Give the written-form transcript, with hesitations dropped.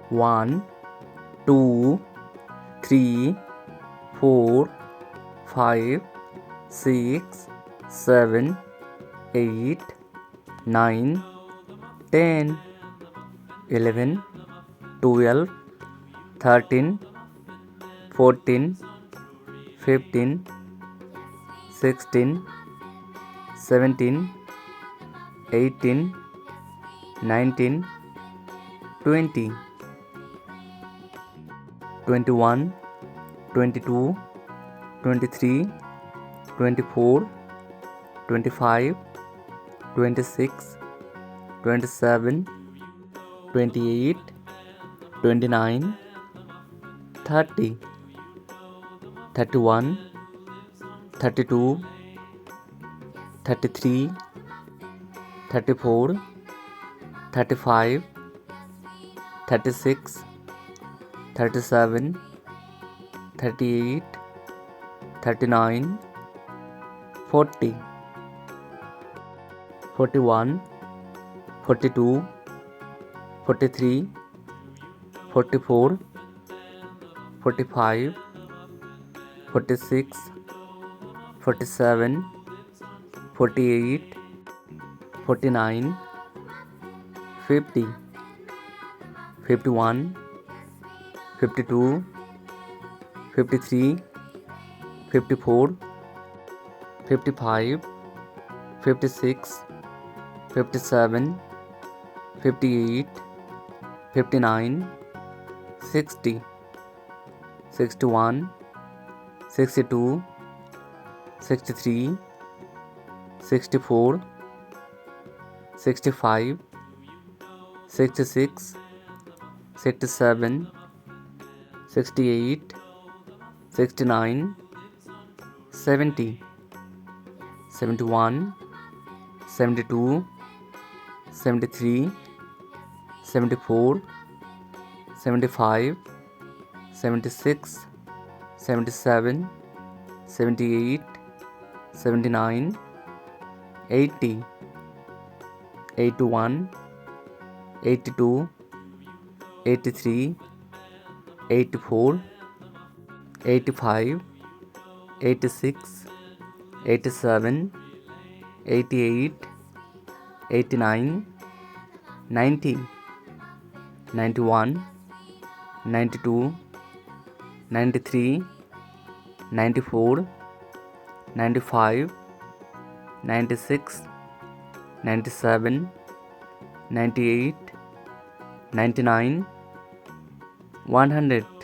1, 2, 3, 4, 5, 6, 7, 8, 9, 10, 11, 12, 13, 14, 15, 16, 17, 18, 19, 20, 21, 22, 23, 24, 25, 26, 27, 28, 29, 30, 31, 32, 33, 34, 35, 36, 37, 38, 39, 40, 41, 42, 43, 44, 45, 46, 47, 48, 49, 50, 51, 52, 53, 54, 55, 56, 57, 58, 59, 60, 61, 62, 63, 64, 65, 66, 67, 68, 69, 70, 71, 72, 73, 74, 75, 76, 77, 78, 79, 80, 81, 82, 83, 84, 85, 86, 87, 88, 89, 90, 91, 92, 93, 94, 95, 96, 97, 98, 99, 100.